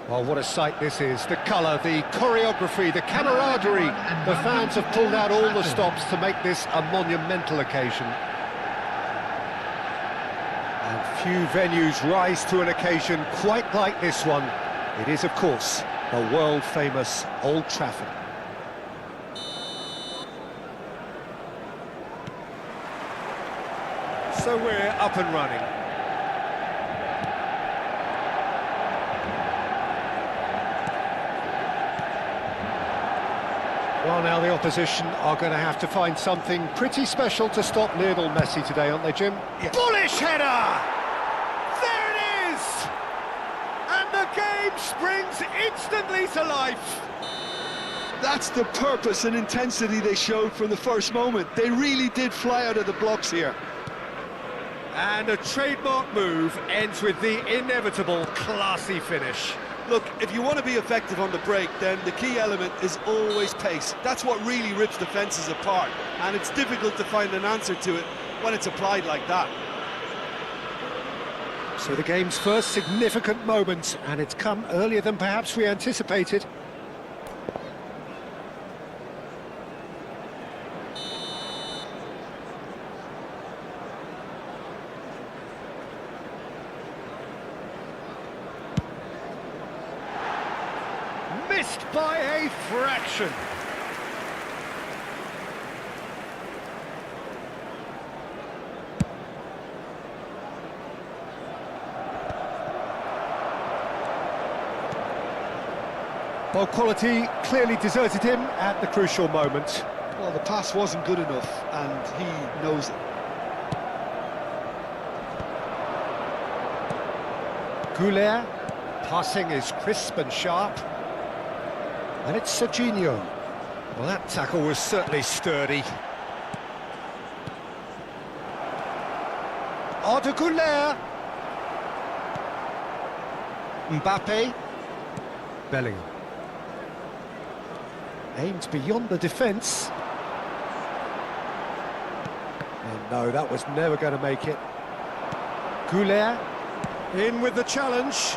Well, what a sight this is. The colour, the choreography, the camaraderie. The fans have pulled out all the stops to make this a monumental occasion. And few venues rise to an occasion quite like this one. It is, of course, the world-famous Old Trafford. So we're up and running. Well, now the opposition are going to have to find something pretty special to stop Lionel Messi today, aren't they, Jim? Yes. Bullish header! There it is! And the game springs instantly to life. That's the purpose and intensity they showed from the first moment. They really did fly out of the blocks here. And a trademark move ends with the inevitable classy finish. Look, if you want to be effective on the break, then the key element is always pace. That's what really rips defences apart, and it's difficult to find an answer to it when it's applied like that. So the game's first significant moment, and it's come earlier than perhaps we anticipated. Missed by a fraction. Well, quality clearly deserted him at the crucial moment. Well, the pass wasn't good enough, and he knows it. Goulet, passing is crisp and sharp. And it's Serginho. Well, that tackle was certainly sturdy. Arda Güler. Mbappe. Bellingham. Aimed beyond the defence. And no, that was never going to make it. Güler. In with the challenge.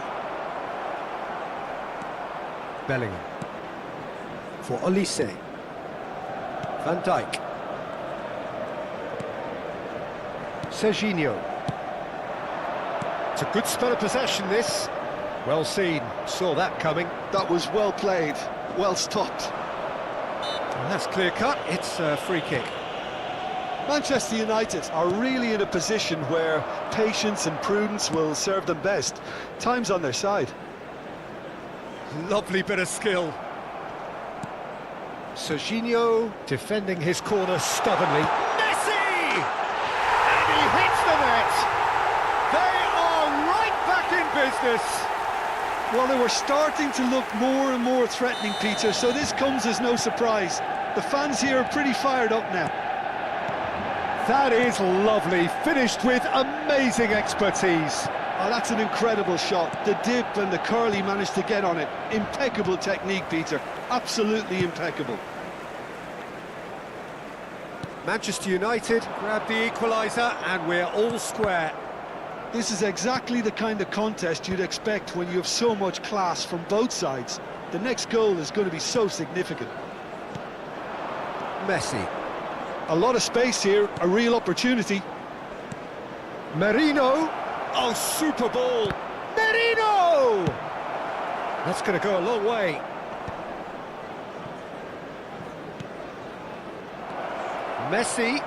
Bellingham. For Olise. Van Dijk. Serginho. It's a good spell of possession, this. Well seen, saw that coming. That was well played, well stopped. And that's clear cut, it's a free kick. Manchester United are really in a position where patience and prudence will serve them best. Time's on their side. Lovely bit of skill. Serginho defending his corner stubbornly. Messi! And he hits the net! They are right back in business! Well, they were starting to look more and more threatening, Peter, so this comes as no surprise. The fans here are pretty fired up now. That is lovely, finished with amazing expertise. Oh, that's an incredible shot. The dip and the curl he managed to get on it. Impeccable technique, Peter. Absolutely impeccable. Manchester United grab the equaliser and we're all square. This is exactly the kind of contest you'd expect when you have so much class from both sides. The next goal is going to be so significant. Messi. A lot of space here, a real opportunity. Merino. Oh, super ball. Merino! That's going to go a long way. Messi.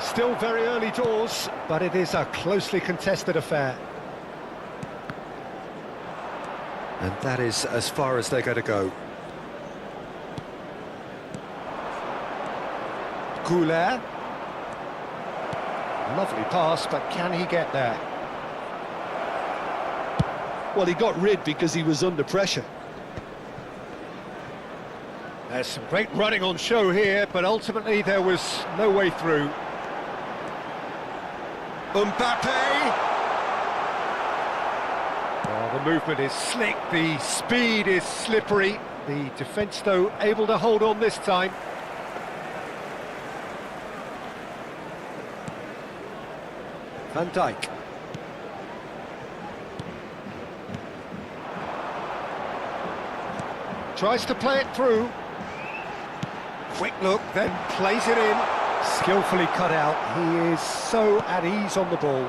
Still very early doors, but it is a closely contested affair. And that is as far as they're going to go. Goulet. Lovely pass, but can he get there? Well, he got rid because he was under pressure. There's some great running on show here, but ultimately there was no way through. Mbappe! Well, the movement is slick, the speed is slippery. The defence, though, able to hold on this time. Van Dijk. Tries to play it through. Quick look, then plays it in. Skillfully cut out. He is so at ease on the ball.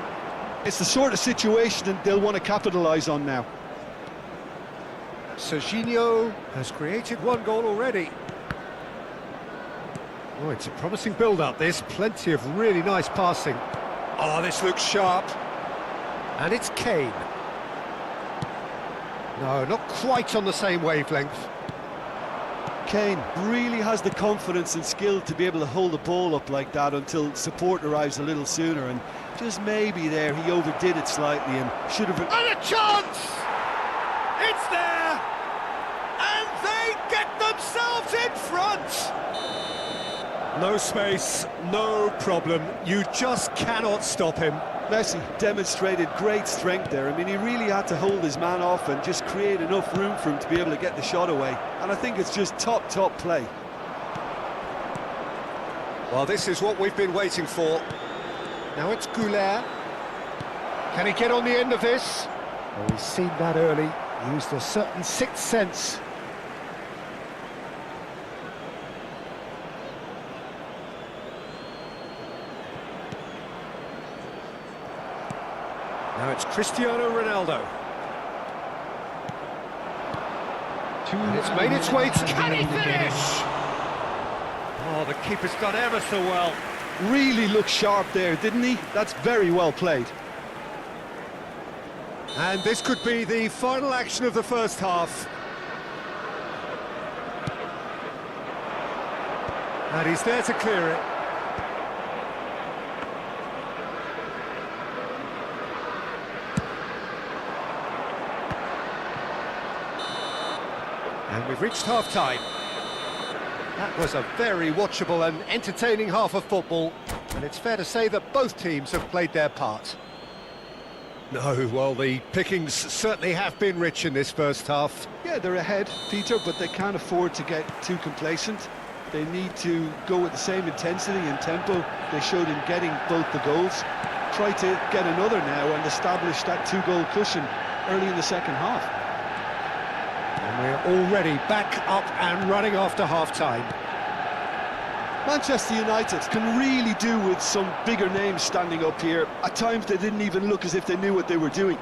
It's the sort of situation that they'll want to capitalise on now. Serginho has created one goal already. Oh, it's a promising build-up, this. Plenty of really nice passing. Oh, this looks sharp. And it's Kane. No, not quite on the same wavelength. Kane really has the confidence and skill to be able to hold the ball up like that until support arrives a little sooner, and just maybe there he overdid it slightly and should have... And a chance! It's there! And they get themselves in front! No space, no problem. You just cannot stop him. Messi demonstrated great strength there. I mean, he really had to hold his man off and just create enough room for him to be able to get the shot away. And I think it's just top play. Well, this is what we've been waiting for. Now it's Goulet. Can he get on the end of this? Oh, he's seen that early. Used a certain sixth sense. Now it's Cristiano Ronaldo. And it's made its way to... Can he finish? Oh, the keeper's done ever so well. Really looked sharp there, didn't he? That's very well played. And this could be the final action of the first half. And he's there to clear it. And we've reached half-time. That was a very watchable and entertaining half of football, and it's fair to say that both teams have played their part. No, well, the pickings certainly have been rich in this first half. Yeah, they're ahead, Peter, but they can't afford to get too complacent. They need to go with the same intensity and tempo they showed in getting both the goals. Try to get another now and establish that two-goal cushion early in the second half. And we're already back up and running after half-time. Manchester United can really do with some bigger names standing up here. At times they didn't even look as if they knew what they were doing.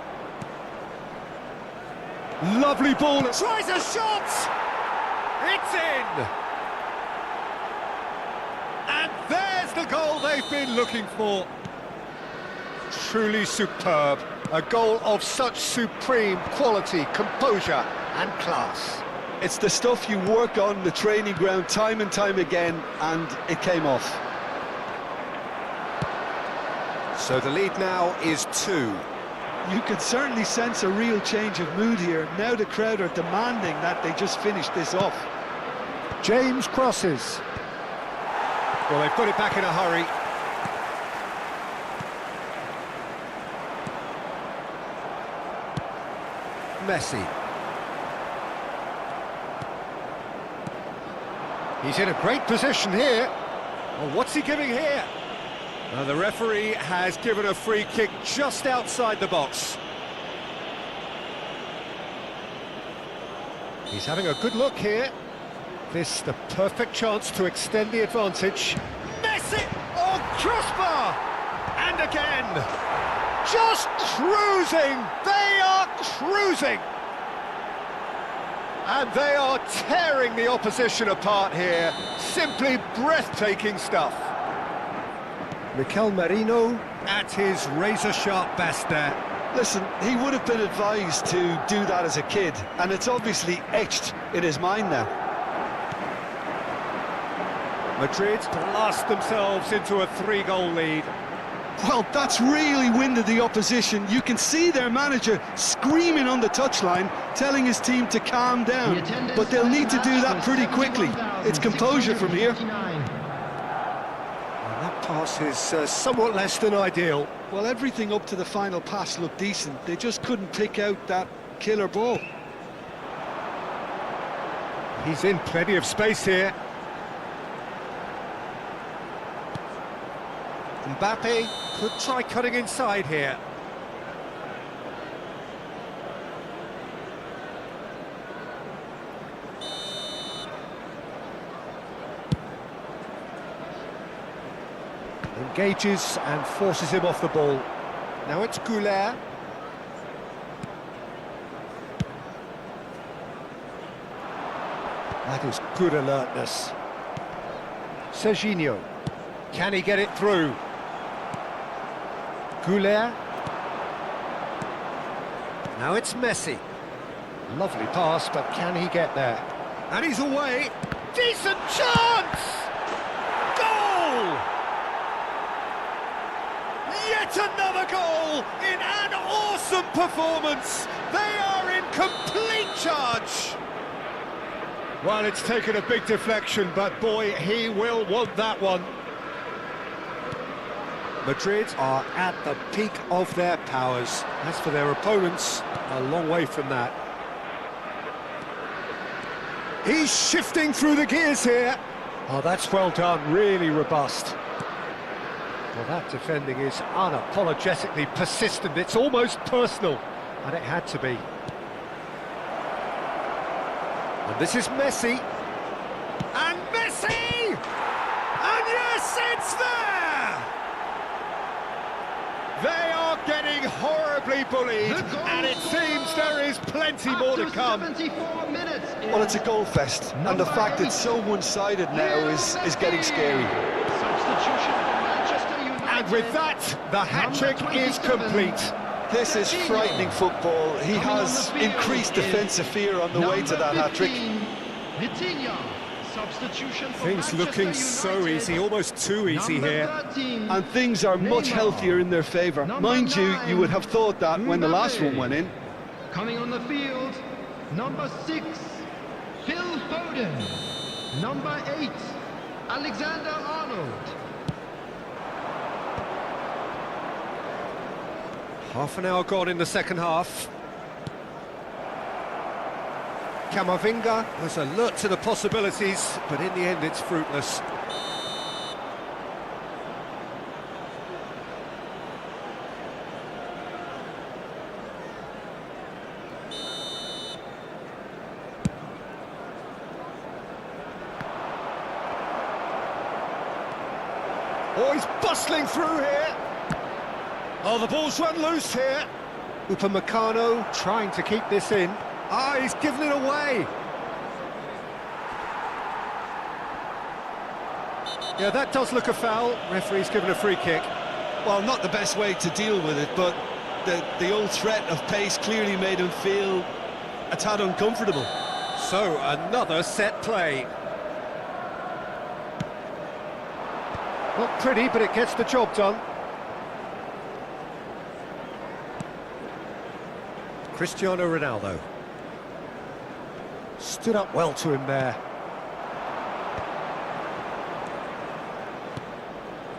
Lovely ball, tries a shot! It's in! And there's the goal they've been looking for. Truly superb. A goal of such supreme quality, composure and class. It's the stuff you work on the training ground time and time again, and it came off. So the lead now is 2. You can certainly sense a real change of mood here. Now the crowd are demanding that they just finish this off. James crosses. Well, they've got it back in a hurry. Messi. He's in a great position here. Well, what's he giving here? The referee has given a free kick just outside the box. He's having a good look here. This the perfect chance to extend the advantage. Messi! Oh, crossbar! And again! Just cruising! They are cruising! And they are tearing the opposition apart here. Simply breathtaking stuff. Mikel Merino at his razor-sharp best there. Listen, he would have been advised to do that as a kid, and it's obviously etched in his mind now. Madrid blast themselves into a 3-goal lead. Well, that's really winded the opposition. You can see their manager screaming on the touchline, telling his team to calm down. But they'll need to do that pretty quickly. It's composure from here. And that pass is somewhat less than ideal. Well, everything up to the final pass looked decent. They just couldn't pick out that killer ball. He's in plenty of space here. Mbappe could try cutting inside here. Engages and forces him off the ball. Now it's Goulet. That is good alertness. Serginho. Can he get it through? Goulet. Now it's Messi. Lovely pass, but can he get there? And he's away. Decent chance! Goal! Yet another goal in an awesome performance. They are in complete charge. Well, it's taken a big deflection, but boy, he will want that one. Madrid are at the peak of their powers. As for their opponents, a long way from that. He's shifting through the gears here. Oh, that's well done, really robust. Well, that defending is unapologetically persistent. It's almost personal, and it had to be. And this is Messi. And Messi! And yes, it's there! They are getting horribly bullied, and it seems there is plenty more to come. 74 minutes. Well, it's a goal fest, and the fact it's so one-sided now is getting scary. Substitution for Manchester United. And with that, the hat-trick is complete. This is frightening football. He has increased defensive fear on the way to that hat-trick. Vitinha. Substitution for Things Manchester looking so United. easy, almost too easy here. 13. And things are much healthier in their favour. Mind you, you would have thought that when the last one went in. Coming on the field, number 6, Phil Foden. Number 8, Alexander Arnold. Half an hour gone in the second half. Camavinga was alert to the possibilities, but in the end it's fruitless. Oh, he's bustling through here. Oh, the ball's run loose here. Upamecano trying to keep this in. Ah, he's given it away. Yeah, that does look a foul. Referee's given a free kick. Well, not the best way to deal with it, but the old threat of pace clearly made him feel a tad uncomfortable. So, another set play. Not pretty, but it gets the job done. Cristiano Ronaldo. Stood up well to him there.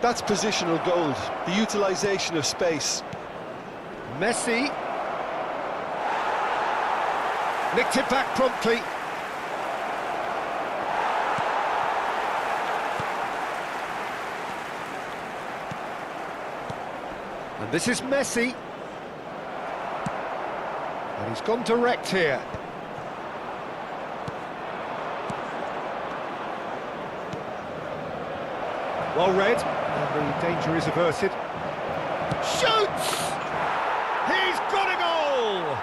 That's positional gold, the utilisation of space. Messi. Nicked it back promptly. And this is Messi. And he's gone direct here. Well read, and the danger is averted. Shoots! He's got a goal!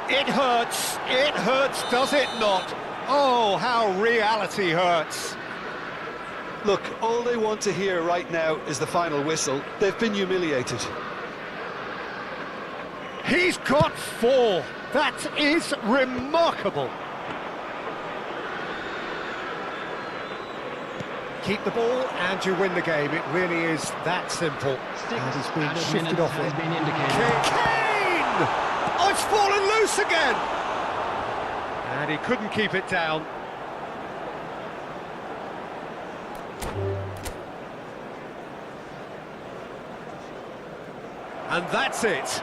It hurts, does it not? Oh, how reality hurts. Look, all they want to hear right now is the final whistle. They've been humiliated. He's got 4. That is remarkable. Keep the ball and you win the game. It really is that simple. And he's been shifted off it. Kane! Oh, it's fallen loose again! And he couldn't keep it down. And that's it.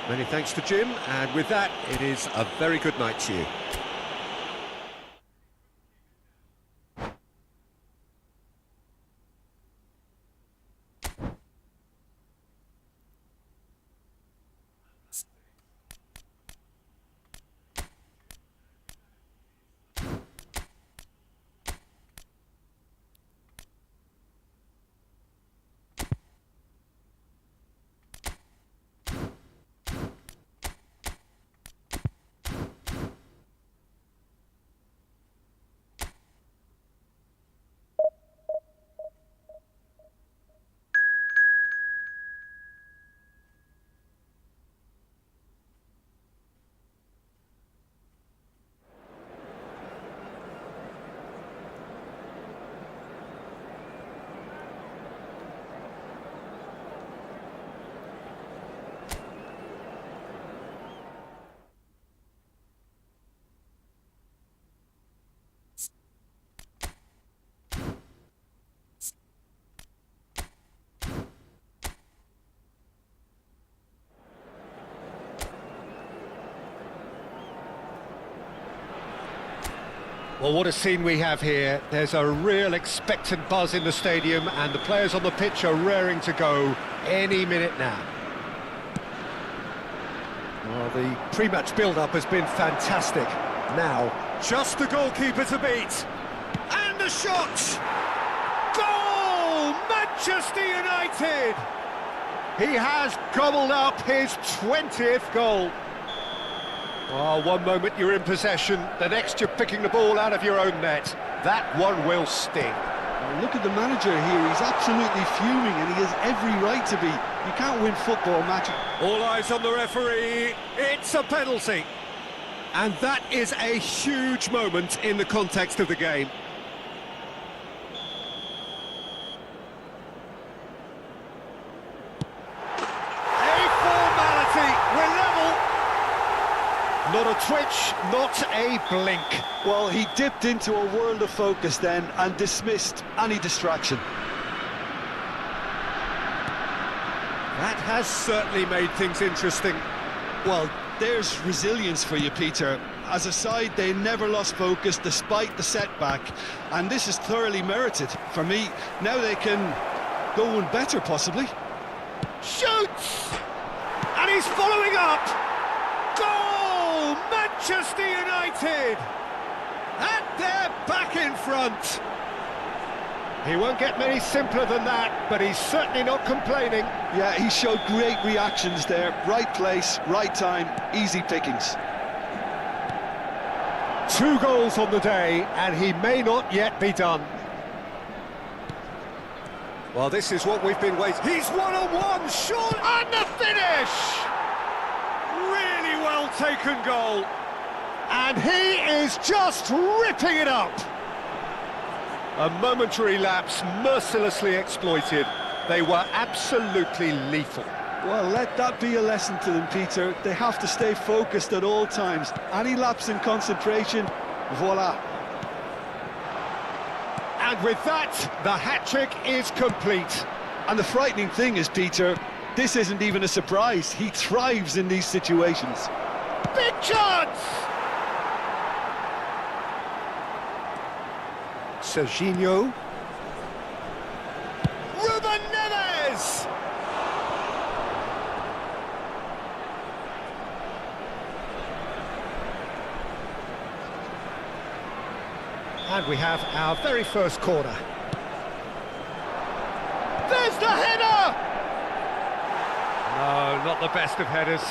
Many thanks to Jim, and with that, it is a very good night to you. Well, what a scene we have here. There's a real expectant buzz in the stadium, and the players on the pitch are raring to go any minute now. Well, the pre-match build-up has been fantastic. Now, just the goalkeeper to beat. And the shot! Goal! Manchester United! He has gobbled up his 20th goal. Oh, one moment you're in possession, the next you're picking the ball out of your own net. That one will sting. Well, look at the manager here, he's absolutely fuming and he has every right to be. You can't win football matches. All eyes on the referee, it's a penalty. And that is a huge moment in the context of the game. Not a twitch, not a blink. Well, he dipped into a world of focus then and dismissed any distraction. That has certainly made things interesting. Well, there's resilience for you, Peter. As a side, they never lost focus despite the setback, and this is thoroughly merited. For me, now they can go one better, possibly. Shoots! And he's following up! Goal! Manchester United! And they're back in front! He won't get many simpler than that, but he's certainly not complaining. Yeah, he showed great reactions there. Right place, right time, easy pickings. 2 goals on the day, and he may not yet be done. Well, this is what we've been waiting. He's one-on-one, short, and the finish! Really well taken goal. And he is just ripping it up. A momentary lapse, mercilessly exploited. They were absolutely lethal. Well, let that be a lesson to them, Peter. They have to stay focused at all times. Any lapse in concentration, voila. And with that, the hat-trick is complete. And the frightening thing is, Peter, this isn't even a surprise. He thrives in these situations. Big chance! Serginho. Ruben Neves! And we have our very first corner. There's the header! No, not the best of headers.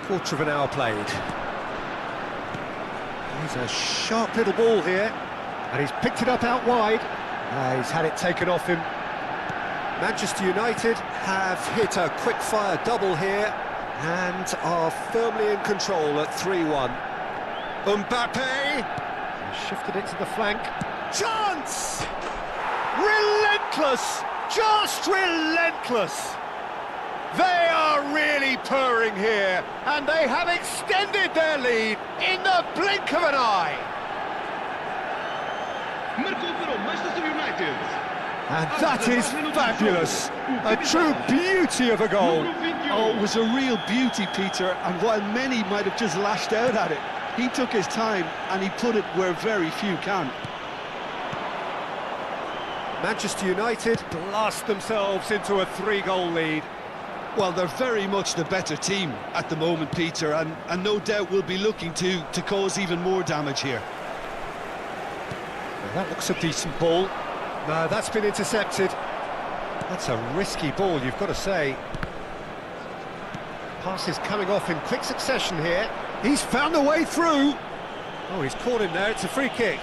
Quarter of an hour played. He's a sharp little ball here, and he's picked it up out wide. He's had it taken off him. Manchester United have hit a quick-fire double here and are firmly in control at 3-1. Mbappe! He shifted it to the flank. Chance! Relentless! Just relentless! They are really purring here, and they have extended their lead in the blink of an eye. Manchester United. And that is fabulous. A true beauty of a goal. Oh, it was a real beauty, Peter, and while many might have just lashed out at it, he took his time and he put it where very few can. Manchester United blast themselves into a 3-goal lead. Well, they're very much the better team at the moment, Peter, and no doubt will be looking to cause even more damage here. Well, that looks a decent ball. No, that's been intercepted. That's a risky ball, you've got to say. Passes coming off in quick succession here. He's found a way through. Oh, he's caught him there. It's a free kick.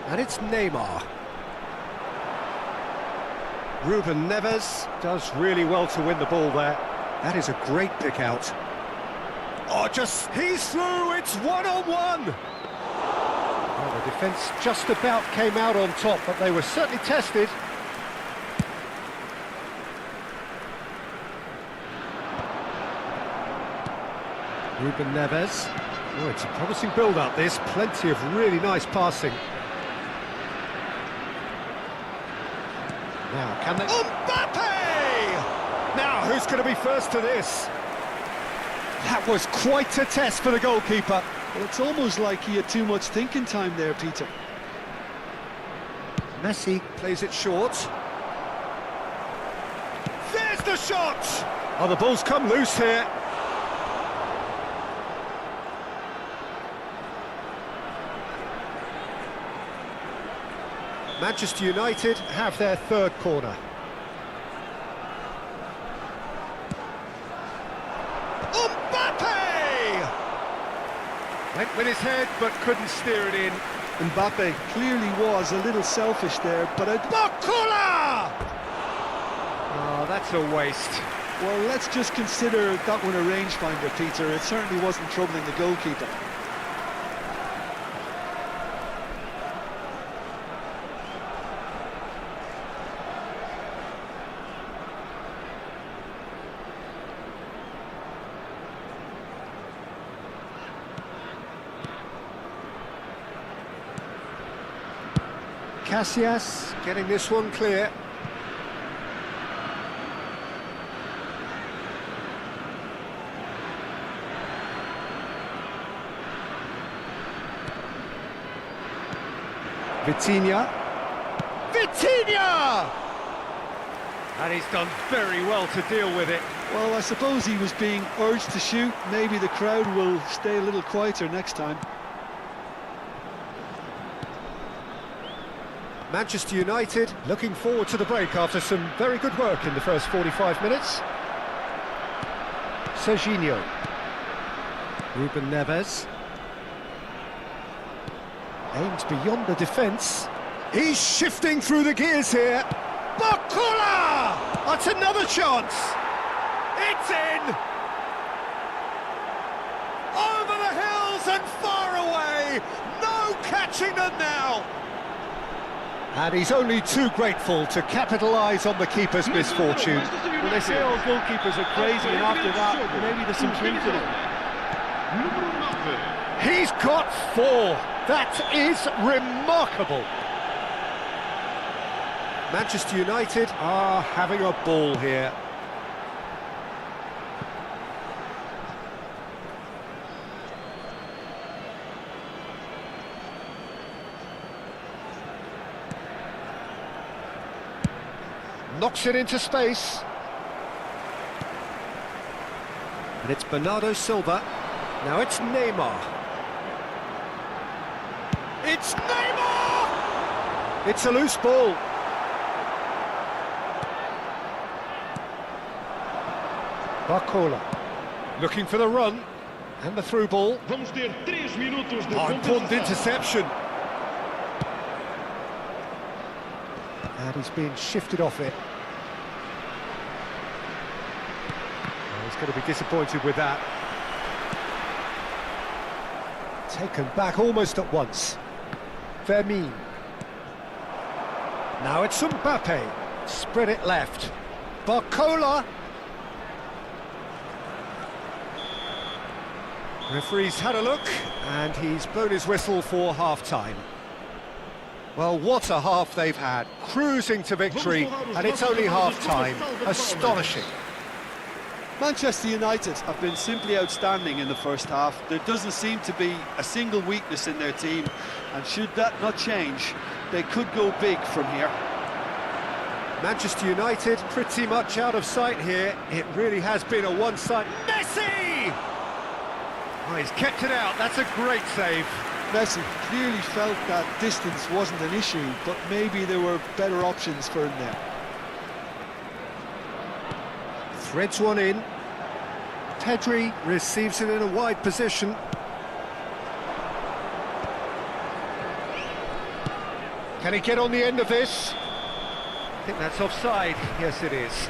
And it's Neymar. Ruben Neves does really well to win the ball there. That is a great pick out. Oh, he's through, it's one-on-one! Well, the defence just about came out on top, but they were certainly tested. Ruben Neves. Oh, it's a promising build-up, this. Plenty of really nice passing. Now, can they... Mbappe! Now, who's going to be first to this? That was quite a test for the goalkeeper. Well, it's almost like he had too much thinking time there, Peter. Messi plays it short. There's the shot! Oh, the ball's come loose here. Manchester United have their third corner. Mbappe! Went with his head, but couldn't steer it in. Mbappe clearly was a little selfish there, but bola! Oh, that's a waste. Well, let's just consider that one a rangefinder, Peter. It certainly wasn't troubling the goalkeeper. Casillas getting this one clear. Vitinha! And he's done very well to deal with it. Well, I suppose he was being urged to shoot. Maybe the crowd will stay a little quieter next time. Manchester United looking forward to the break after some very good work in the first 45 minutes. Serginho. Ruben Neves. Aims beyond the defence. He's shifting through the gears here. Bola! That's another chance. It's in! Over the hills and far away. No catching them now. And he's only too grateful to capitalise on the keeper's misfortune. Well, they say all goalkeepers are crazy, and after that, maybe there's some truth in it. He's got 4. That is remarkable. Manchester United are having a ball here. Knocks it into space. And it's Bernardo Silva. Now it's Neymar. It's Neymar! It's a loose ball. Barcola looking for the run and the through ball. Vamos ter 3 minutos de Important interception. And he's being shifted off it. Oh, he's going to be disappointed with that. Taken back almost at once. Vermin. Now it's Mbappe. Spread it left. Barcola. Referee's had a look, and he's blown his whistle for half-time. Well, what a half they've had. Cruising to victory, and it's only half-time. Astonishing. Manchester United have been simply outstanding in the first half. There doesn't seem to be a single weakness in their team, and should that not change, they could go big from here. Manchester United pretty much out of sight here. It really has been a one-side... Messi! Oh, he's kept it out. That's a great save. Messi clearly felt that distance wasn't an issue, but maybe there were better options for him there. Threads one in. Pedri receives it in a wide position. Can he get on the end of this? I think that's offside. Yes, it is.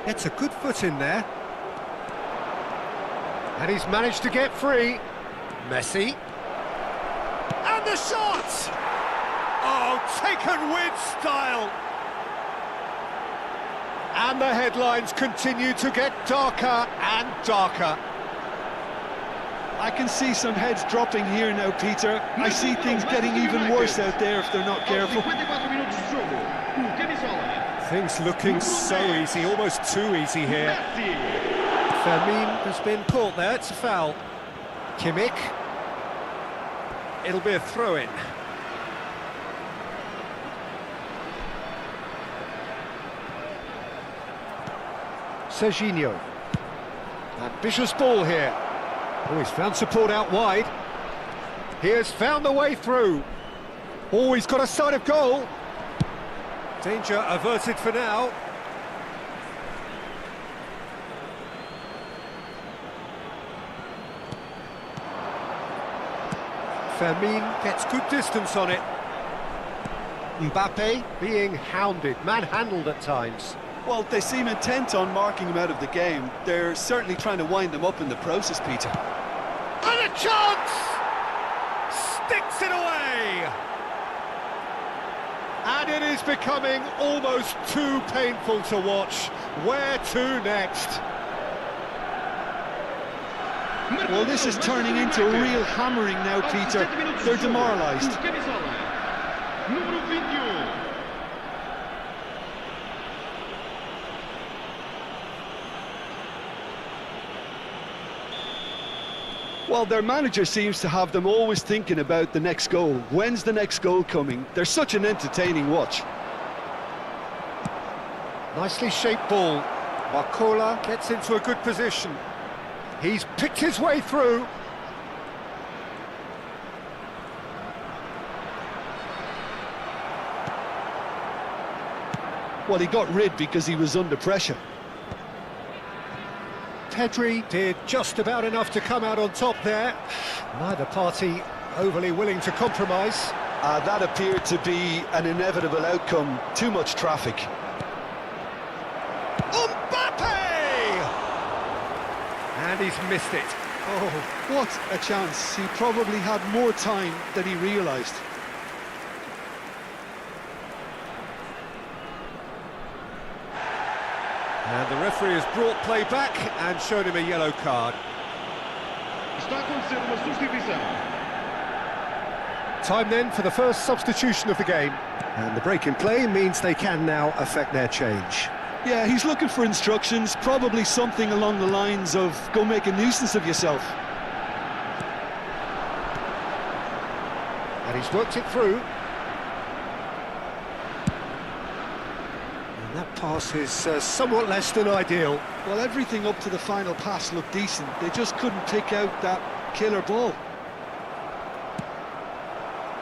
Gets a good foot in there. And he's managed to get free. Messi. And the shot! Oh, taken with style. And the headlines continue to get darker and darker. I can see some heads dropping here now, Peter. I see things getting even worse out there if they're not careful. Things looking so easy, almost too easy here. Fermin has been caught there, it's a foul. Kimmich. It'll be a throw-in. Serginho. Ambitious ball here. Oh, he's found support out wide. He has found the way through. Oh, he's got a sight of goal. Danger averted for now. Fermin gets good distance on it. Mbappe being hounded, manhandled at times. Well, they seem intent on marking him out of the game. They're certainly trying to wind him up in the process, Peter. And a chance! Sticks it away! And it is becoming almost too painful to watch. Where to next? Well, this is turning into a real hammering now, Peter. They're demoralised. Well, their manager seems to have them always thinking about the next goal. When's the next goal coming? They're such an entertaining watch. Nicely shaped ball. Barcola gets into a good position. He's picked his way through. Well, he got rid because he was under pressure. Pedri did just about enough to come out on top there. Neither party overly willing to compromise. That appeared to be an inevitable outcome. Too much traffic. Mbappe! And he's missed it. Oh, what a chance. He probably had more time than he realised. And the referee has brought play back and shown him a yellow card. Está acontecendo uma substituição. Time then for the first substitution of the game. And the break in play means they can now affect their change. Yeah, he's looking for instructions, probably something along the lines of, go make a nuisance of yourself. And he's worked it through. And that pass is somewhat less than ideal. Well, everything up to the final pass looked decent. They just couldn't pick out that killer ball.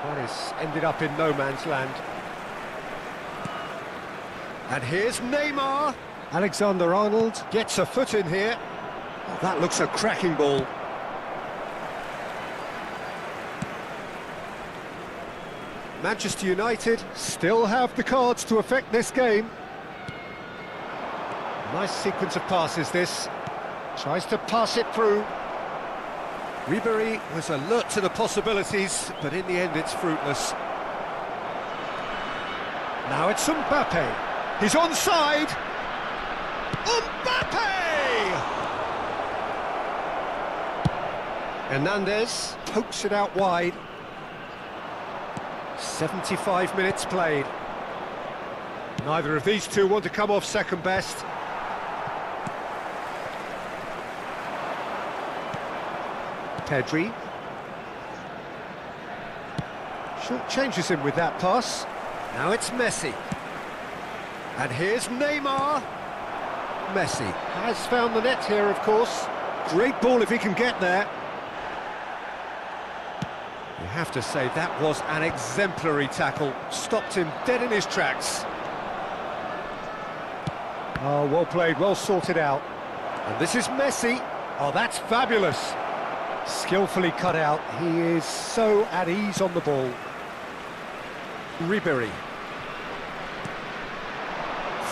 That has ended up in no man's land. And here's Neymar. Alexander-Arnold gets a foot in here. Oh, that looks a cracking ball. Manchester United still have the cards to affect this game. Nice sequence of passes this. Tries to pass it through. Ribery was alert to the possibilities, but in the end it's fruitless. Now it's Mbappe. He's onside. Mbappe! Hernandez pokes it out wide. 75 minutes played. Neither of these two want to come off second best. Pedri. Short changes him with that pass. Now it's Messi. And here's Neymar. Messi has found the net here, of course. Great ball if he can get there. You have to say that was an exemplary tackle. Stopped him dead in his tracks. Oh, well played, well sorted out. And this is Messi. Oh, that's fabulous. Skillfully cut out. He is so at ease on the ball. Ribery.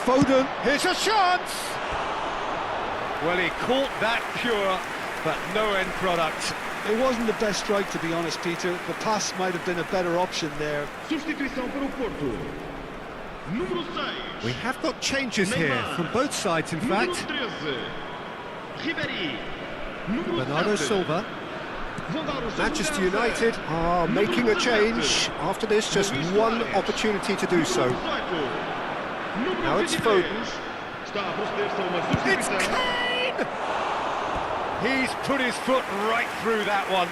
Foden, here's a chance! Well, he caught that pure. but no end product. It wasn't the best strike, to be honest, Peter. The pass might have been a better option there. Substituição para o Porto. Número 6. We have got changes here from both sides, in fact. Número 13. Ribéry. Número Bernardo 7. Silva. Vão dar o seu Manchester lugar. United are making a change. After this, just one opportunity to do so. Número Now it's 23. Foden. Está a proceder-se a uma It's substituição. Kane! He's put his foot right through that one.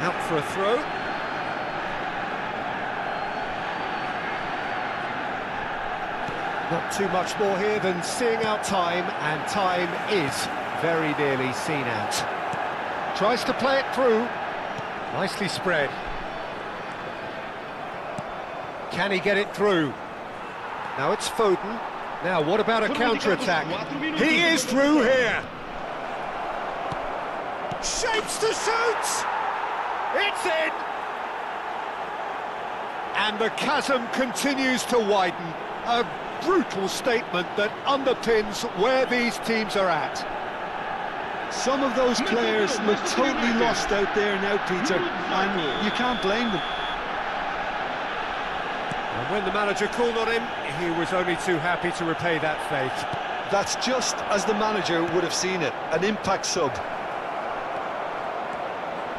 Out for a throw. Not too much more here than seeing out time, and time is very nearly seen out. Tries to play it through. Nicely spread. Can he get it through? Now it's Foden. Now what about a counter-attack? He is through here. Shapes to shoot! It's in! And the chasm continues to widen. A brutal statement that underpins where these teams are at. Some of those players look totally lost out there now, Peter, and you can't blame them. And when the manager called on him, he was only too happy to repay that faith. That's just as the manager would have seen it, an impact sub.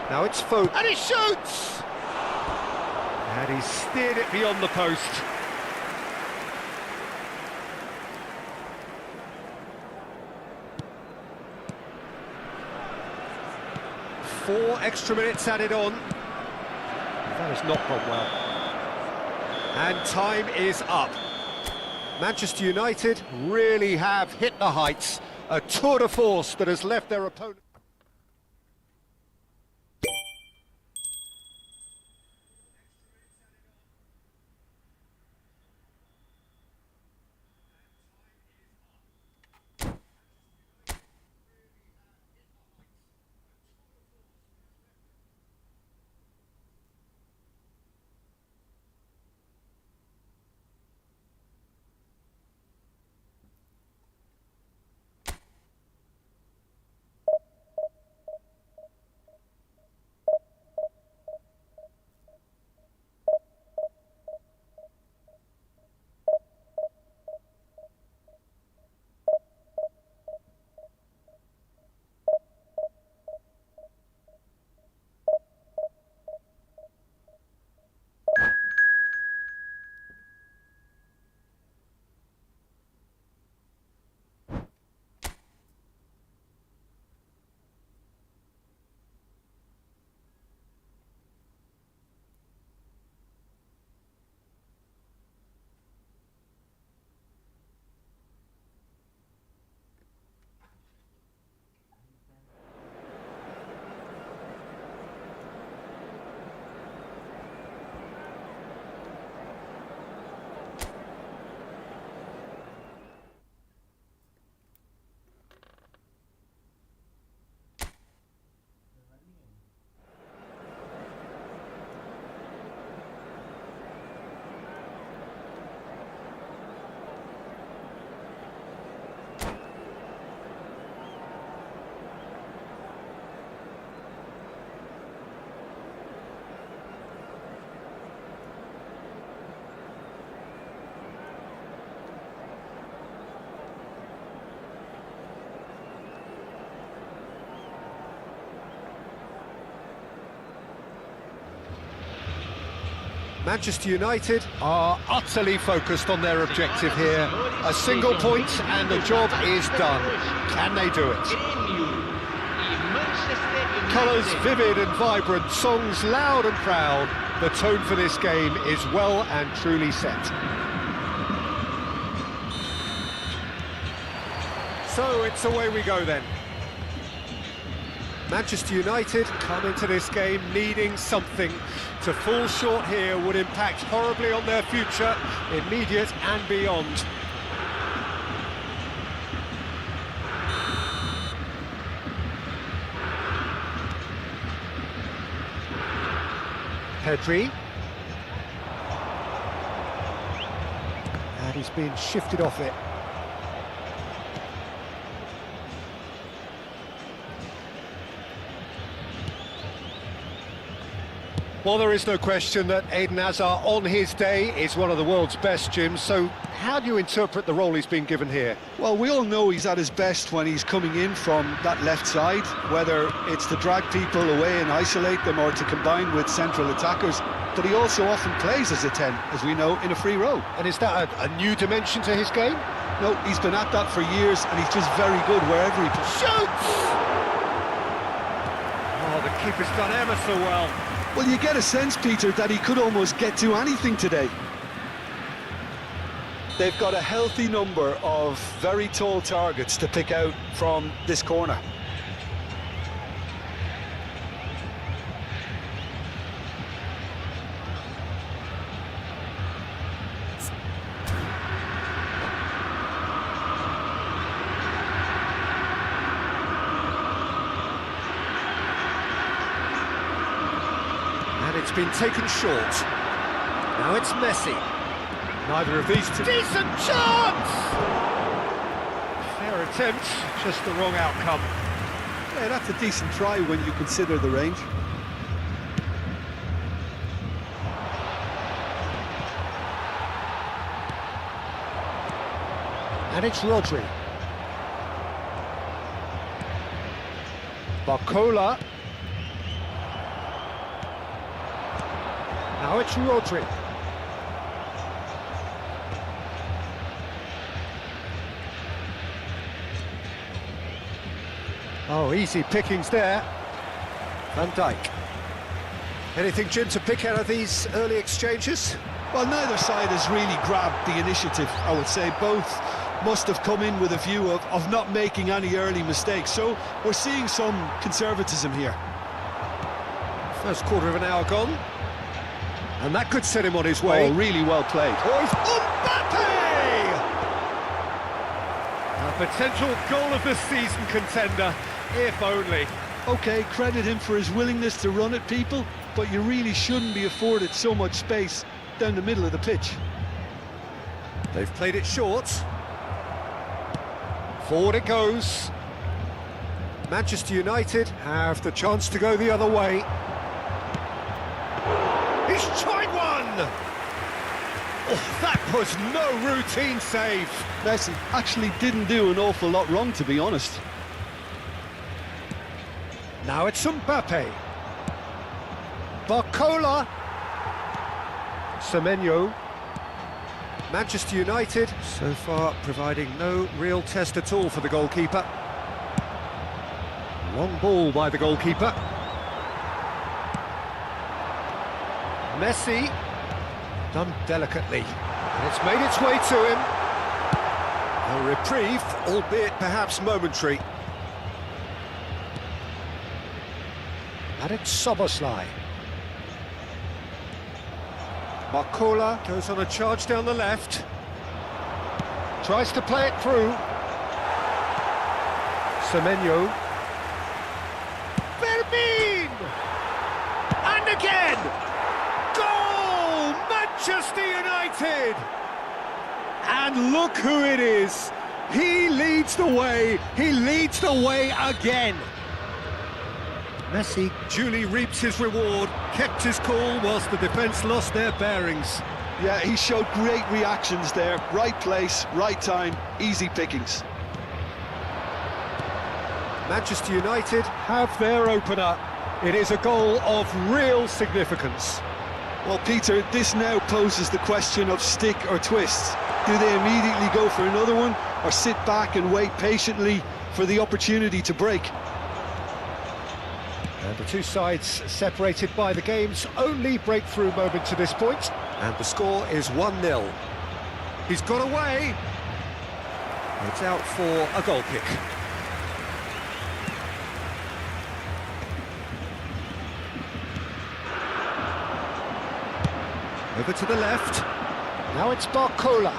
Now it's Foden, and he shoots! And he steered it beyond the post. Four extra minutes added on. That has not gone well. And time is up. Manchester United really have hit the heights. A tour de force that has left their opponent. Manchester United are utterly focused on their objective here. A single point and the job is done. Can they do it? Colours vivid and vibrant, songs loud and proud. The tone for this game is well and truly set. So it's away we go then. Manchester United come into this game needing something. To fall short here would impact horribly on their future, immediate and beyond. Pedri. And he's being shifted off it. Well, there is no question that Eden Hazard, on his day, is one of the world's best, Jim. So how do you interpret the role he's been given here? Well, we all know he's at his best when he's coming in from that left side, whether it's to drag people away and isolate them or to combine with central attackers. But he also often plays as a 10, as we know, in a free role. And is that a new dimension to his game? No, he's been at that for years, and he's just very good wherever he plays. Shoots! Oh, the keeper's done ever so well. Well, you get a sense, Peter, that he could almost get to anything today. They've got a healthy number of very tall targets to pick out from this corner. And it's been taken short. Now it's Messi. Neither of these two... Decent chance! Fair attempt, just the wrong outcome. Yeah, that's a decent try when you consider the range. And it's Rodri. Barcola. Now it's Rodri. Oh, easy pickings there. Van Dijk. Anything, Jim, to pick out of these early exchanges? Well, neither side has really grabbed the initiative, I would say. Both must have come in with a view of not making any early mistakes. So we're seeing some conservatism here. First quarter of an hour gone. And that could set him on his way. Oh, really well played. Oh, it's Mbappe! A potential goal of the season contender, if only. OK, credit him for his willingness to run at people, but you really shouldn't be afforded so much space down the middle of the pitch. They've played it short. Forward it goes. Manchester United have the chance to go the other way. He's tried one! Oh, that was no routine save. Messi actually didn't do an awful lot wrong, to be honest. Now it's Mbappe. Barcola. Semenyo. Manchester United, so far providing no real test at all for the goalkeeper. Long ball by the goalkeeper. Messi, done delicately, and it's made its way to him. A reprieve, albeit perhaps momentary. And it's Szoboszlai. Barcola goes on a charge down the left. Tries to play it through. Semenyo. Fermin! And again! Goal! Manchester United! And look who it is! He leads the way! He leads the way again! Messi duly reaps his reward, kept his cool whilst the defence lost their bearings. Yeah, he showed great reactions there. Right place, right time, easy pickings. Manchester United have their opener. It is a goal of real significance. Well, Peter, this now poses the question of stick or twist. Do they immediately go for another one, or sit back and wait patiently for the opportunity to break? And the two sides separated by the game's only breakthrough moment to this point. And the score is 1-0. He's got away. It's out for a goal kick. Over to the left. Now it's Barcola.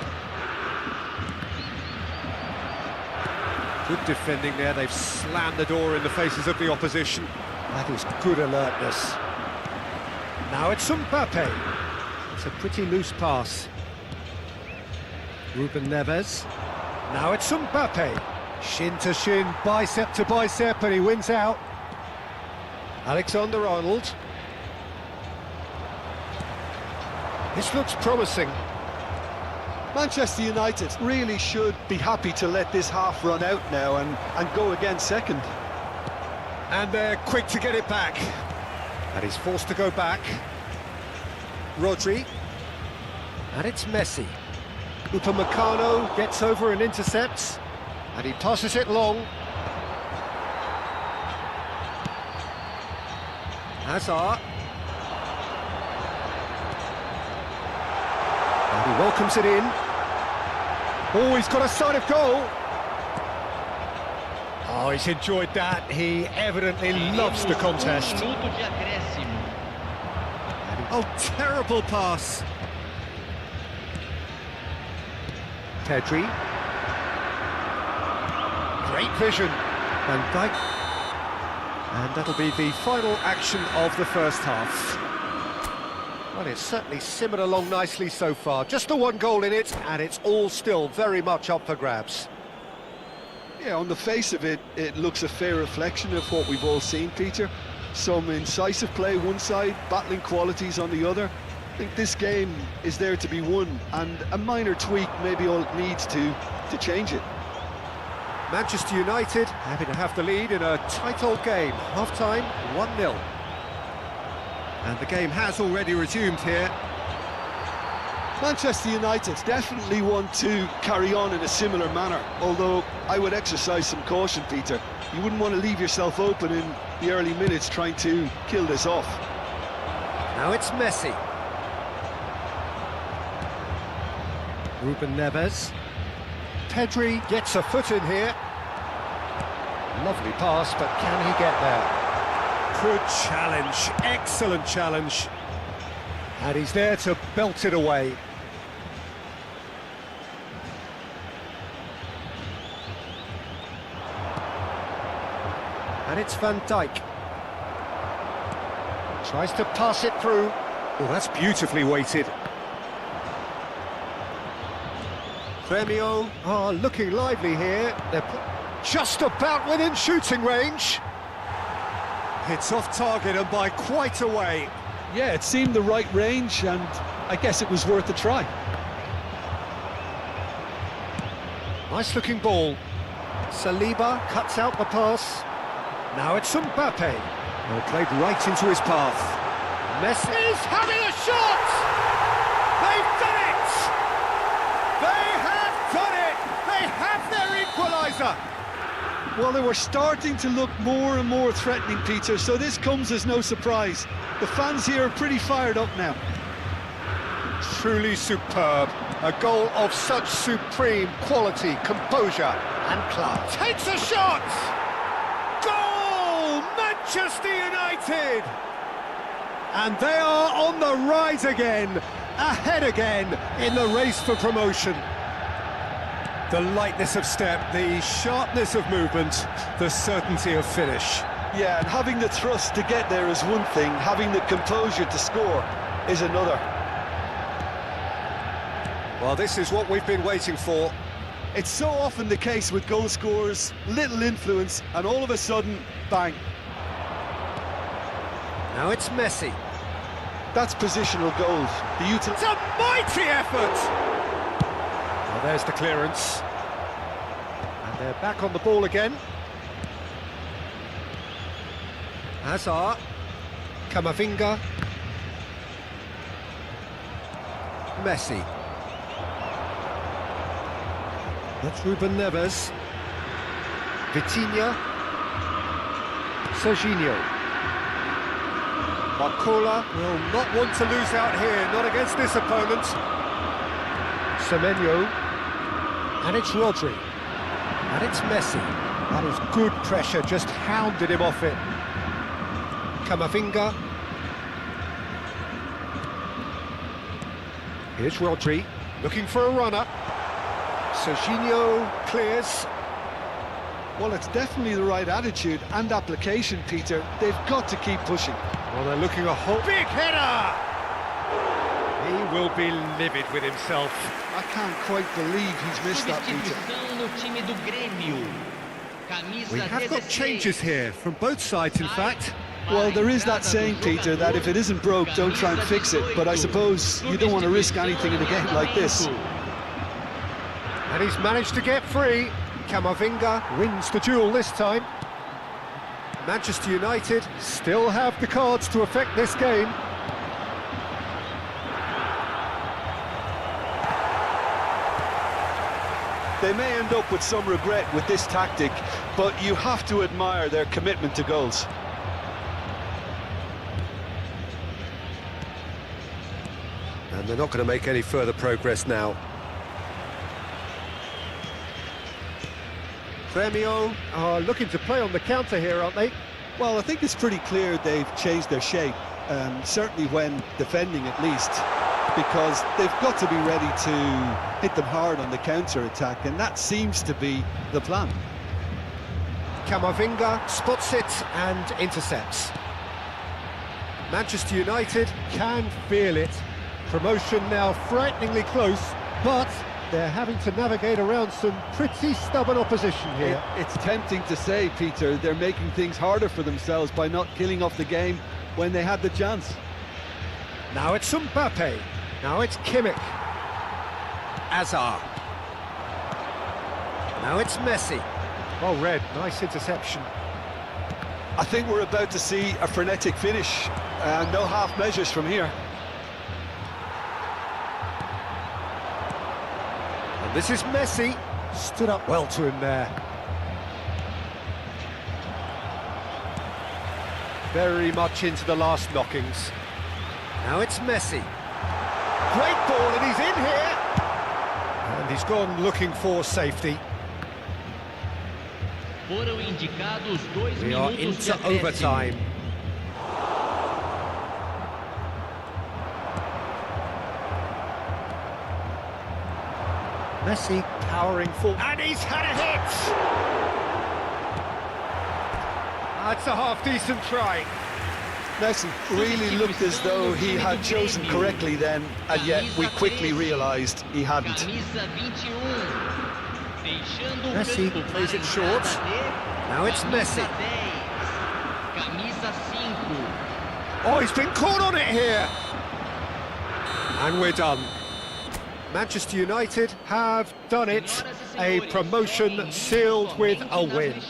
Good defending there. They've slammed the door in the faces of the opposition. That is good alertness. Now it's Mbappe. It's a pretty loose pass. Ruben Neves. Now it's Mbappe. Shin to shin, bicep to bicep, and he wins out. Alexander-Arnold. This looks promising. Manchester United really should be happy to let this half run out now and go again second. And they're quick to get it back. And he's forced to go back. Rodri. And it's Messi. Upamecano gets over and intercepts. And he passes it long. Hazard. And he welcomes it in. Oh, he's got a sight of goal. Oh, he's enjoyed that. He evidently loves the contest. Oh, terrible pass. Pedri. Great vision. Van Dijk. And that'll be the final action of the first half. Well, it's certainly simmered along nicely so far. Just the one goal in it, and it's all still very much up for grabs. Yeah, on the face of it, it looks a fair reflection of what we've all seen, Peter. Some incisive play one side, battling qualities on the other. I think this game is there to be won, and a minor tweak maybe all it needs to change it. Manchester United having to have the lead in a tight old game. Half-time, 1-0. And the game has already resumed here. Manchester United definitely want to carry on in a similar manner, although I would exercise some caution, Peter. You wouldn't want to leave yourself open in the early minutes trying to kill this off. Now it's Messi. Ruben Neves. Pedri gets a foot in here. Lovely pass, but can he get there? Good challenge, excellent challenge. And he's there to belt it away. And it's Van Dijk. Tries to pass it through. Oh, that's beautifully weighted. Premio are looking lively here. They're just about within shooting range. It's off target and by quite a way. Yeah, it seemed the right range, and I guess it was worth a try. Nice looking ball. Saliba cuts out the pass. Now it's Mbappe. Well, played right into his path. Messi's having a shot! They've done it! They have done it! They have their equaliser! Well, they were starting to look more and more threatening, Peter, so this comes as no surprise. The fans here are pretty fired up now. Truly superb. A goal of such supreme quality, composure and class. Takes a shot! Goal! Manchester United! And they are on the rise again, ahead again in the race for promotion. The lightness of step, the sharpness of movement, the certainty of finish. Yeah, and having the thrust to get there is one thing, having the composure to score is another. Well, this is what we've been waiting for. It's so often the case with goal scorers, little influence, and all of a sudden, bang. Now it's Messi. That's positional goals. It's a mighty effort! Well, there's the clearance. And they're back on the ball again. Hazard. Camavinga. Messi. That's Ruben Neves. Vitinha. Serginho. Barcola will not want to lose out here, not against this opponent. Semenyo. And it's Rodri. And it's Messi. That is good pressure, just hounded him off it. Camavinga. Here's Rodri, looking for a runner. Serginho clears. Well, it's definitely the right attitude and application, Peter. They've got to keep pushing. Well, they're looking a whole... Big header! He will be livid with himself. I can't quite believe he's missed that, Peter. We have got changes here, from both sides, in fact. Well, there is that saying, Peter, that if it isn't broke, don't try and fix it. But I suppose you don't want to risk anything in a game like this. And he's managed to get free. Camavinga wins the duel this time. Manchester United still have the cards to affect this game. They may end up with some regret with this tactic, but you have to admire their commitment to goals. And they're not going to make any further progress now. Gremio are looking to play on the counter here, aren't they? Well, I think it's pretty clear they've changed their shape, certainly when defending at least, because they've got to be ready to hit them hard on the counter-attack, and that seems to be the plan. Camavinga spots it and intercepts. Manchester United can feel it. Promotion now frighteningly close, but they're having to navigate around some pretty stubborn opposition here. It's tempting to say, Peter, they're making things harder for themselves by not killing off the game when they had the chance. Now it's Mbappe. Now it's Kimmich. Azar. Now it's Messi. Well read, nice interception. I think we're about to see a frenetic finish. No half measures from here. And this is Messi. Stood up well to him there. Very much into the last knockings. Now it's Messi. Great ball, and he's in here. And he's gone looking for safety. We are into overtime. Messi powering forward. And he's had a hit! That's a half-decent try. Messi really looked as though he had chosen correctly then, and yet we quickly realised he hadn't. Messi plays it short. Now it's Messi. Oh, he's been caught on it here. And we're done. Manchester United have done it. A promotion sealed with a win.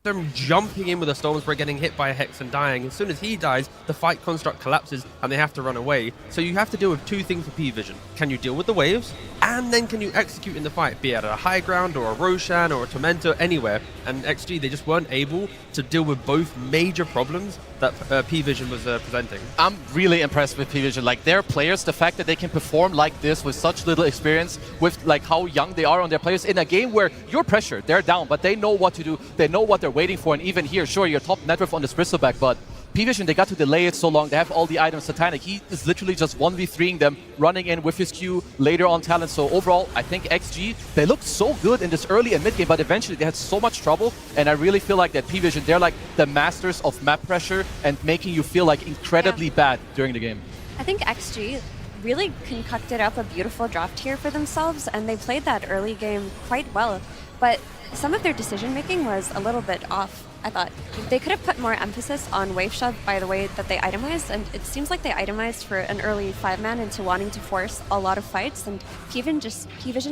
Them jumping in with a Stormsbreak, getting hit by a Hex and dying. As soon as he dies, the fight construct collapses and they have to run away. So you have to deal with two things for P-Vision. Can you deal with the waves? And then can you execute in the fight, be it at a high ground or a Roshan or a Tormentor, anywhere. And XG, they just weren't able to deal with both major problems that P-Vision was presenting. I'm really impressed with P-Vision. Like, their players, the fact that they can perform like this with such little experience, with like how young they are on their players in a game where you're pressured, they're down, but they know what to do, they know what they're waiting for. And even here, sure, you're top net worth on this Bristleback, but P-Vision, they got to delay it so long. They have all the items Satanic. He is literally just 1v3ing them, running in with his Q later on talent. So overall, I think XG, they looked so good in this early and mid game, but eventually they had so much trouble. And I really feel like that P-Vision, they're like the masters of map pressure and making you feel like incredibly bad during the game. I think XG really concocted up a beautiful draft here for themselves, and they played that early game quite well. But some of their decision making was a little bit off, I thought. They could have put more emphasis on wave shove by the way that they itemized, and it seems like they itemized for an early 5-man into wanting to force a lot of fights, and P-Vision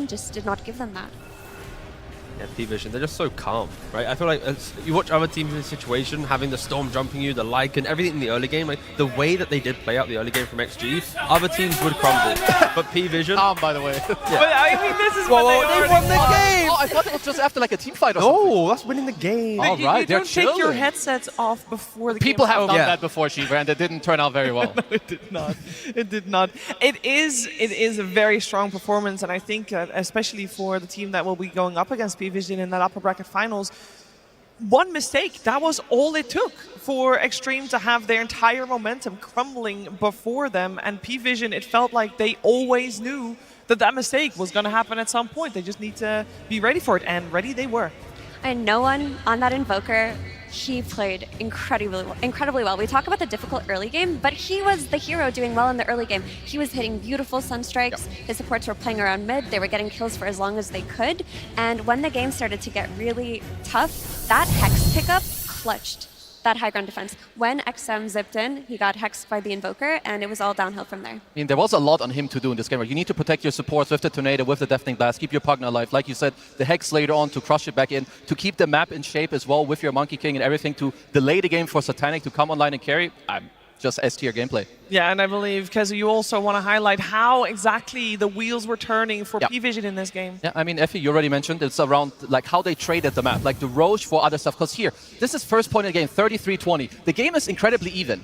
just did not give them that. Yeah, P-Vision, they're just so calm, right? I feel like you watch other teams in this situation, having the Storm jumping you, the Lycan, everything in the early game, like the way that they did play out the early game from XG, other teams would crumble. But P-Vision... By the way. Yeah. But I mean, this is Whoa, what they won the game! Oh, I thought it was just after like a team fight or something. No, that's winning the game. All You right, they're don't take your chilling. headsets off before the People game's have over. done Yeah. that before, Shiva, and it didn't turn out very well. It did not. It did not. It is a very strong performance, and I think especially for the team that will be going up against P-Vision in that upper bracket finals, one mistake, that was all it took for Extreme to have their entire momentum crumbling before them, and P-Vision, it felt like they always knew that mistake was going to happen at some point. They just need to be ready for it, and ready they were. And no one on that Invoker, he played incredibly well. We talk about the difficult early game, but he was the hero doing well in the early game. He was hitting beautiful Sunstrikes. His supports were playing around mid. They were getting kills for as long as they could. And when the game started to get really tough, that Hex pickup clutched that high ground defense. When XM zipped in, he got hexed by the Invoker, and it was all downhill from there. I mean, there was a lot on him to do in this game. You need to protect your supports with the Tornado, with the Deafening Blast, keep your Pugna alive. Like you said, the Hex later on to crush it back in, to keep the map in shape as well with your Monkey King and everything, to delay the game for Satanic to come online and carry. Just S-tier gameplay. Yeah, and I believe, Kezu, you also want to highlight how exactly the wheels were turning for P-Vision in this game. Yeah, I mean, Effie, you already mentioned it's around like how they traded the map, like the Roche for other stuff. Because here, this is first point in the game, 33-20. The game is incredibly even.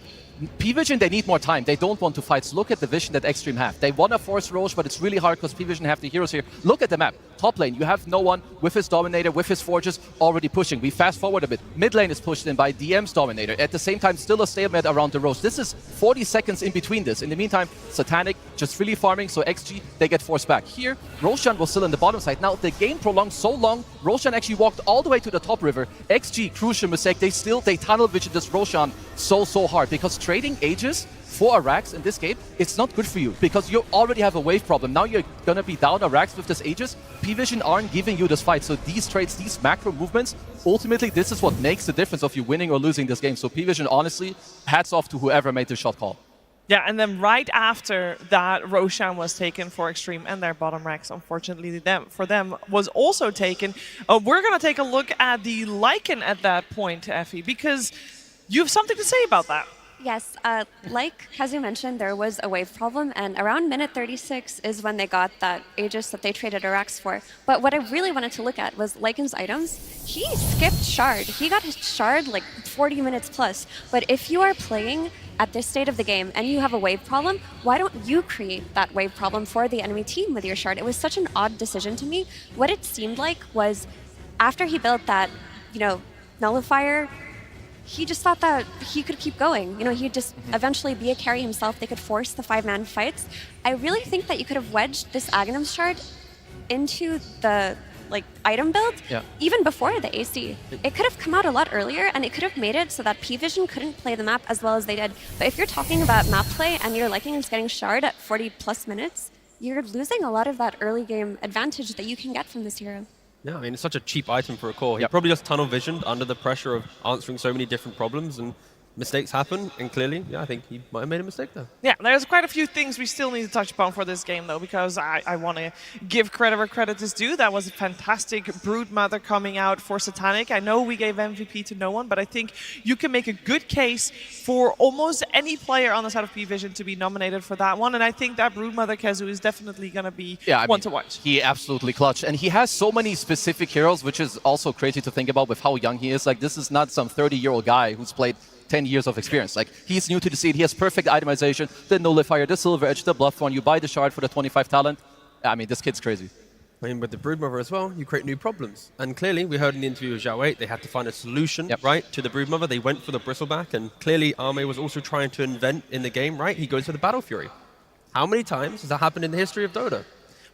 P-Vision, they need more time. They don't want to fight. So look at the vision that Extreme have. They want to force Roche, but it's really hard because P-Vision have the heroes here. Look at the map. Top lane, you have no one with his Dominator, with his Forges already pushing. We fast forward a bit. Mid lane is pushed in by DM's Dominator. At the same time, still a stalemate around the Roche. This is 40 seconds in between this. In the meantime, Satanic just really farming, so XG, they get forced back. Here, Roshan was still in the bottom side. Now, the game prolonged so long, Roshan actually walked all the way to the top river. XG, crucial mistake. They tunnel vision this Roshan so hard because trading ages for a Rax in this game, it's not good for you because you already have a wave problem. Now you're gonna be down a Rax with this Aegis. P-Vision aren't giving you this fight. So these trades, these macro movements, ultimately this is what makes the difference of you winning or losing this game. So P-Vision, honestly, hats off to whoever made the shot call. Yeah, and then right after that, Roshan was taken for Extreme, and their bottom Rax, unfortunately, for them, was also taken. We're going to take a look at the Lycan at that point, Effie, because you have something to say about that. Yes, like Kazu mentioned, there was a wave problem, and around minute 36 is when they got that Aegis that they traded a Rax for. But what I really wanted to look at was Lycan's items. He skipped Shard. He got his Shard like 40 minutes plus. But if you are playing at this state of the game and you have a wave problem, why don't you create that wave problem for the enemy team with your Shard? It was such an odd decision to me. What it seemed like was after he built that, nullifier, he just thought that he could keep going. He'd just eventually be a carry himself. They could force the 5-man fights. I really think that you could have wedged this Aghanim's Shard into the item build even before the AC. It could have come out a lot earlier, and it could have made it so that P-Vision couldn't play the map as well as they did. But if you're talking about map play and you're liking is getting Shard at 40 plus minutes, you're losing a lot of that early game advantage that you can get from this hero. Yeah, I mean, it's such a cheap item for a core. He probably just tunnel visioned under the pressure of answering so many different problems, and mistakes happen, and clearly, I think he might have made a mistake there. Yeah, there's quite a few things we still need to touch upon for this game, though, because I want to give credit where credit is due. That was a fantastic Broodmother coming out for Satanic. I know we gave MVP to no one, but I think you can make a good case for almost any player on the side of P-Vision to be nominated for that one, and I think that Broodmother Kezu is definitely going to be one to watch. He absolutely clutched, and he has so many specific heroes, which is also crazy to think about with how young he is. Like, this is not some 30-year-old guy who's played 10 years of experience. Like, he's new to the scene. He has perfect itemization, the Nullifier, the Silver Edge, the Bluff one. You buy the Shard for the 25 talent. I mean, this kid's crazy. I mean, with the Broodmother as well, you create new problems. And clearly, we heard in the interview with Zhao 8, they had to find a solution, right, to the Broodmother. They went for the Bristleback, and clearly Arme was also trying to invent in the game, right? He goes for the Battle Fury. How many times has that happened in the history of Dota?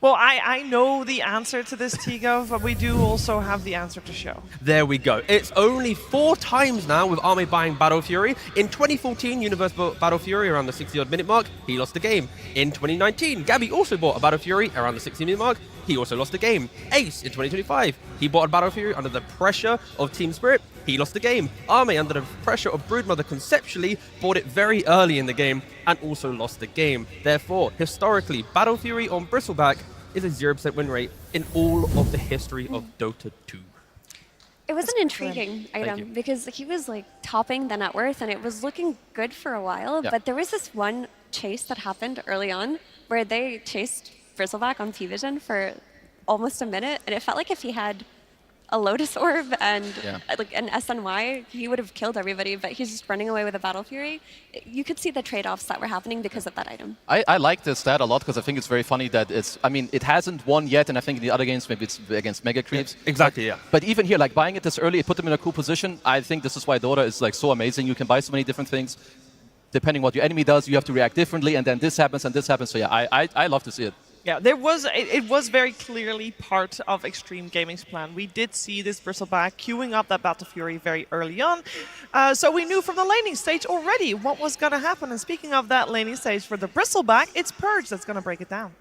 Well, I know the answer to this, T-Gov, but we do also have the answer to show. There we go. It's only 4 times now with Arme buying Battle Fury. In 2014, Universe bought Battle Fury around the 60-odd minute mark. He lost the game. In 2019, Gabby also bought a Battle Fury around the 60-minute mark. He also lost the game. Ace in 2025, he bought a Battle Fury under the pressure of Team Spirit. He lost the game. Arme, under the pressure of Broodmother conceptually, bought it very early in the game and also lost the game. Therefore, historically, Battle Fury on Bristleback is a 0% win rate in all of the history of Dota 2. It was an intriguing item because he was like topping the net worth and it was looking good for a while, but there was this one chase that happened early on where they chased Bristleback on P-Vision for almost a minute, and it felt like if he had a Lotus Orb and like an SNY, he would have killed everybody, but he's just running away with a Battle Fury. You could see the trade-offs that were happening because of that item. I like this stat a lot because I think it's very funny that it's, I mean, it hasn't won yet, and I think in the other games maybe it's against Mega Creeps. Exactly, yeah. But even here, like buying it this early, it put them in a cool position. I think this is why Dota is like so amazing. You can buy so many different things. Depending what your enemy does, you have to react differently, and then this happens and this happens. So yeah, I love to see it. Yeah, it was very clearly part of Extreme Gaming's plan. We did see this Bristleback queuing up that Battle Fury very early on. So we knew from the laning stage already what was going to happen. And speaking of that laning stage for the Bristleback, it's Purge that's going to break it down.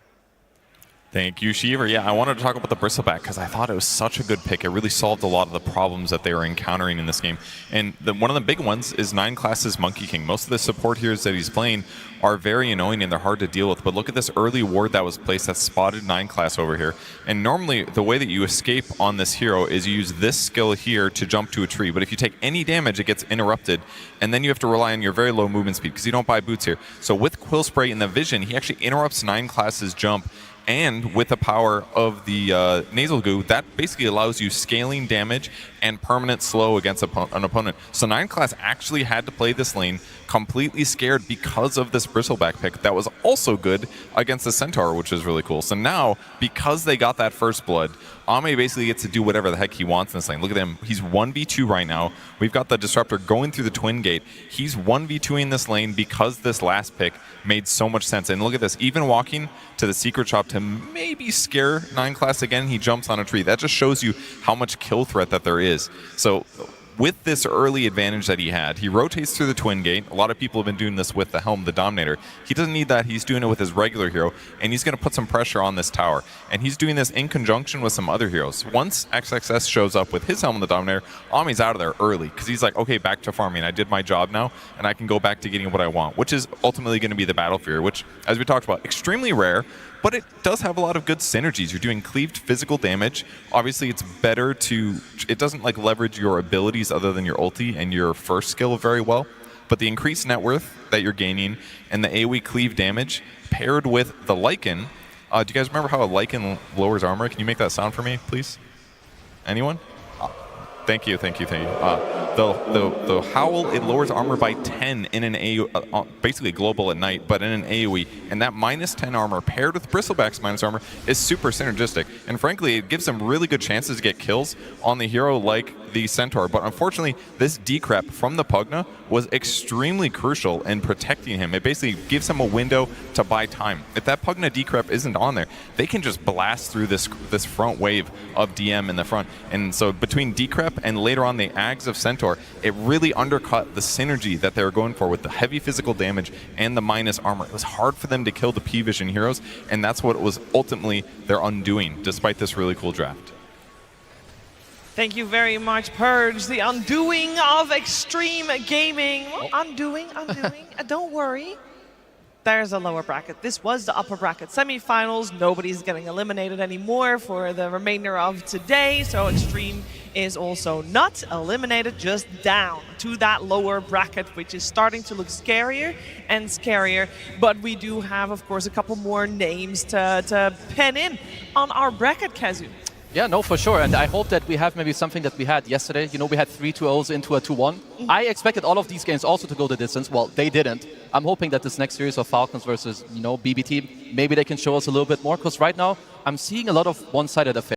Thank you, Shiver. Yeah, I wanted to talk about the Bristleback because I thought it was such a good pick. It really solved a lot of the problems that they were encountering in this game. And one of the big ones is 9 Class's Monkey King. Most of the support heroes that he's playing are very annoying and they're hard to deal with. But look at this early ward that was placed that spotted 9 Class over here. And normally, the way that you escape on this hero is you use this skill here to jump to a tree. But if you take any damage, it gets interrupted. And then you have to rely on your very low movement speed because you don't buy boots here. So with Quill Spray in the Vision, he actually interrupts 9 Class's jump. And with the power of the Nasal Goo, that basically allows you scaling damage and permanent slow against an opponent. So 9 Class actually had to play this lane completely scared because of this Bristleback pick that was also good against the Centaur, which is really cool. So now, because they got that first blood, Ame basically gets to do whatever the heck he wants in this lane. Look at him. He's 1v2 right now. We've got the Disruptor going through the Twin Gate. He's 1v2ing this lane because this last pick made so much sense. And look at this. Even walking to the Secret Shop to maybe scare 9 Class again, he jumps on a tree. That just shows you how much kill threat that there is. So with this early advantage that he had, he rotates through the Twin Gate. A lot of people have been doing this with the Helm, the Dominator. He doesn't need that. He's doing it with his regular hero, and he's going to put some pressure on this tower. And he's doing this in conjunction with some other heroes. Once XXS shows up with his Helm, the Dominator, Ami's out of there early because he's like, okay, back to farming. I did my job now, and I can go back to getting what I want, which is ultimately going to be the Battle Fury, which, as we talked about, extremely rare, but it does have a lot of good synergies. You're doing cleaved physical damage. Obviously, it's better to... It doesn't like leverage your abilities other than your ulti and your first skill very well. But the increased net worth that you're gaining and the AoE cleave damage paired with the Lycan... do you guys remember how a Lycan lowers armor? Can you make that sound for me, please? Anyone? Thank you. The Howl, it lowers armor by 10 in an AoE, basically global at night, but in an AoE. And that minus 10 armor paired with Bristleback's minus armor is super synergistic. And frankly, it gives them really good chances to get kills on the hero like the Centaur. But unfortunately, this decrep from the Pugna was extremely crucial in protecting him. It basically gives him a window to buy time. If that Pugna decrep isn't on there, they can just blast through this front wave of DM in the front. And so between decrep and later on the Ags of Centaur, it really undercut the synergy that they were going for with the heavy physical damage and the minus armor. It was hard for them to kill the P-Vision heroes, and that's what was ultimately their undoing, despite this really cool draft. Thank you very much, Purge. The undoing of Extreme Gaming. Undoing. Don't worry. There's a lower bracket. This was the upper bracket semifinals. Nobody's getting eliminated anymore for the remainder of today. So Extreme is also not eliminated, just down to that lower bracket, which is starting to look scarier and scarier. But we do have, of course, a couple more names to pen in on our bracket, Kazu. Yeah, no, for sure. And I hope that we have maybe something that we had yesterday. You know, we had 3 2-0s into a 2-1. I expected all of these games also to go the distance. Well, they didn't. I'm hoping that this next series of Falcons versus, BBT, maybe they can show us a little bit more. Because right now, I'm seeing a lot of one-sided affairs.